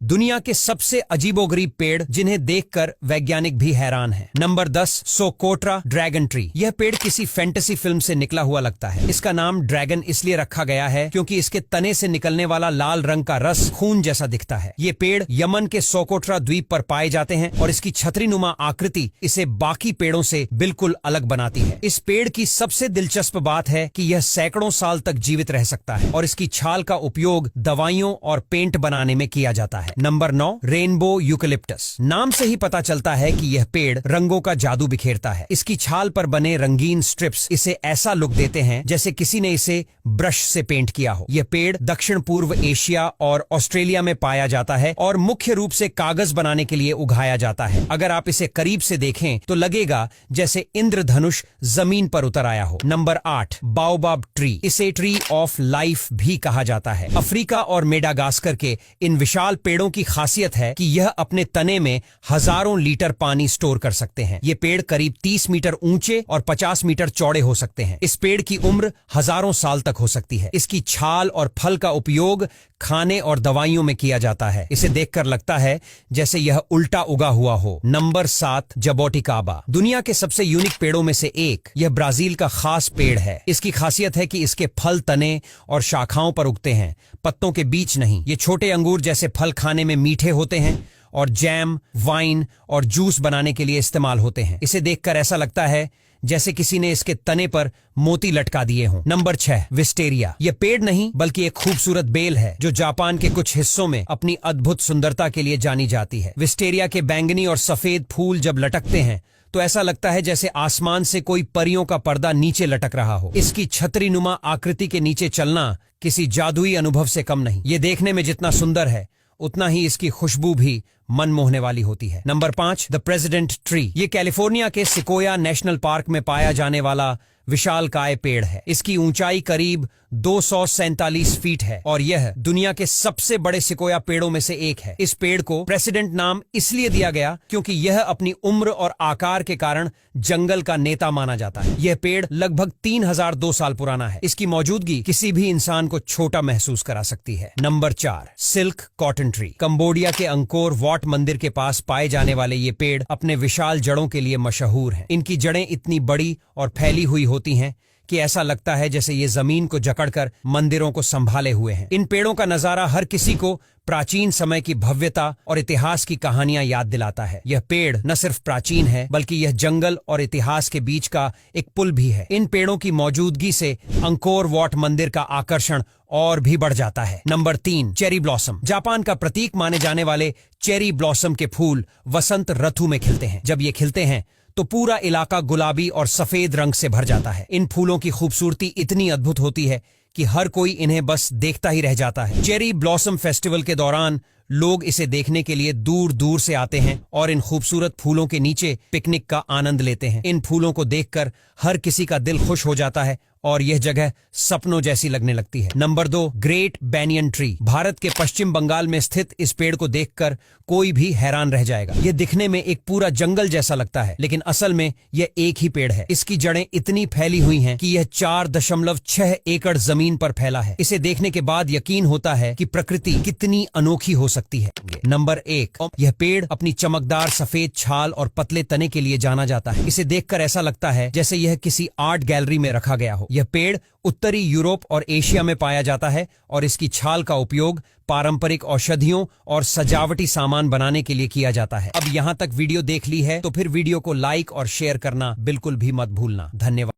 दुनिया के सबसे अजीबोगरीब पेड़ जिन्हें देखकर वैज्ञानिक भी हैरान हैं। Number 10 Socotra dragon tree. यह पेड़ किसी फैंटेसी फिल्म से निकला हुआ लगता है। इसका नाम ड्रैगन इसलिए रखा गया है क्योंकि इसके तने से निकलने वाला लाल रंग का रस खून जैसा दिखता है। ये पेड़ यमन के सोकोट्रा द्वीप पर पाए जाते हैं और इसकी छतरीनुमा आकृति इसे बाकी पेड़ों से बिल्कुल अलग बनाती है। इस पेड़ की सबसे दिलचस्प बात है कि यह सैकड़ों साल तक जीवित रह सकता है और इसकी छाल का उपयोग दवाइयों और पेंट बनाने में किया जाता है। Number 9 rainbow eucalyptus. नाम से ही पता चलता है कि यह पेड़ रंगों का जादू बिखेरता है। इसकी छाल पर बने रंगीन स्ट्रिप्स इसे ऐसा लुक देते हैं जैसे किसी ने इसे ब्रश से पेंट किया हो। यह पेड़ दक्षिण पूर्व एशिया और ऑस्ट्रेलिया में पाया जाता है और मुख्य रूप से कागज बनाने के लिए उगाया जाता है। अगर आप इसे करीब से देखें तो लगेगा जैसे इंद्रधनुष जमीन पर उतर आया हो। Number 8 baobab tree. इसे ट्री ऑफ लाइफ भी कहा जाता है। अफ्रीका और मेडागास्कर के इन विशाल पेड़ों की खासियत है कि यह अपने तने में हजारों लीटर पानी स्टोर कर सकते हैं। ये पेड़ करीब 30 मीटर ऊंचे और 50 मीटर चौड़े हो सकते हैं। इस पेड़ की उम्र हजारों साल तक हो सकती है। इसकी छाल और फल का उपयोग खाने और दवाइयों में किया जाता है। इसे देखकर लगता है जैसे यह उल्टा उगा हुआ हो। नंबर 7 जबोटिकाबा। दुनिया के सबसे यूनिक पेड़ों में से एक। यह ब्राजील का खास पेड़ है। इसकी खासियत है कि इसके फल तने और शाखाओं पर उगते हैं, पत्तों के बीच नहीं। ये छोटे अंगूर जैसे फल खाने में मीठे होते हैं और जैम, वाइन और जूस बनाने के लिए इस्तेमाल होते हैं। इसे देखकर ऐसा लगता है जैसे किसी ने इसके तने पर मोती लटका दिए हों। Number 6 wisteria. यह पेड़ नहीं बल्कि एक खूबसूरत बेल है जो जापान के कुछ हिस्सों में अपनी अद्भुत सुंदरता के लिए जानी जाती है। विस्टेरिया के बैंगनी और सफेद फूल जब लटकते हैं तो ऐसा लगता है जैसे आसमान से कोई परियों का पर्दा नीचे लटक रहा हो। इसकी छतरीनुमा आकृति के नीचे चलना किसी जादुई अनुभव से कम नहीं। ये देखने में जितना सुंदर है उतना ही इसकी खुशबू भी मन मोहने वाली होती है। Number 5 the president tree. ये कैलिफोर्निया के सिकोया नेशनल पार्क में पाया जाने वाला विशालकाय पेड़ है। इसकी ऊंचाई करीब 247 फीट है और यह दुनिया के सबसे बड़े सिकोया पेड़ों में से एक है। इस पेड़ को प्रेसिडेंट नाम इसलिए दिया गया क्योंकि यह अपनी उम्र और आकार के कारण जंगल का नेता माना जाता है। यह पेड़ लगभग 3002 साल पुराना है। इसकी मौजूदगी किसी भी इंसान को छोटा महसूस करा सकती है। Number 4 silk cotton tree. Cambodia के अंकोर वॉट मंदिर के पास पाए जाने वाले ये पेड़ अपने विशाल जड़ों के लिए मशहूर हैं। इनकी जड़ें इतनी बड़ी और फैली हुई होती हैं कि ऐसा लगता है जैसे ये जमीन को जकड़कर मंदिरों को संभाले हुए हैं। इन पेड़ों का नजारा हर किसी को प्राचीन समय की भव्यता और इतिहास की कहानियां याद दिलाता है। यह पेड़ न सिर्फ प्राचीन है बल्कि यह जंगल और इतिहास के बीच का एक पुल भी है। इन पेड़ों की मौजूदगी से अंकोर वॉट मंदिर का आकर्षण और भी बढ़ जाता है। Number 3 cherry blossom. जापान का प्रतीक माने जाने वाले चेरी ब्लॉसम के फूल वसंत ऋतु में खिलते हैं। जब ये खिलते हैं तो पूरा इलाका गुलाबी और सफेद रंग से भर जाता है। इन फूलों की खूबसूरती इतनी अद्भुत होती है कि हर कोई इन्हें बस देखता ही रह जाता है। चेरी ब्लॉसम फेस्टिवल के दौरान लोग इसे देखने के लिए दूर दूर से आते हैं और इन खूबसूरत फूलों के नीचे पिकनिक का आनंद लेते हैं। इन फूलों को देखकर हर किसी का दिल खुश हो जाता है और यह जगह सपनों जैसी लगने लगती है। Number 2 great banyan tree. Bharat के पश्चिम बंगाल में स्थित इस पेड़ को देखकर कोई भी हैरान रह जाएगा। यह दिखने में एक पूरा जंगल जैसा लगता है लेकिन असल में यह एक ही पेड़ है। इसकी जड़ें इतनी फैली हुई हैं कि यह 4.6 एकड़ जमीन पर फैला है। इसे देखने के बाद यकीन होता है कि प्रकृति कितनी अनोखी हो सकती है। नंबर 1 यह पेड़ अपनी चमकदार सफेद छाल और पतले तने के लिए जाना जाता है। इसे देखकर ऐसा लगता है जैसे यह किसी आर्ट गैलरी में रखा गया हो। यह पेड़ उत्तरी यूरोप और एशिया में पाया जाता है और इसकी छाल का उपयोग पारंपरिक औषधियों और सजावटी सामान बनाने के लिए किया जाता है। अब यहाँ तक वीडियो देख ली है तो फिर वीडियो को लाइक और शेयर करना बिल्कुल भी मत भूलना। धन्यवाद।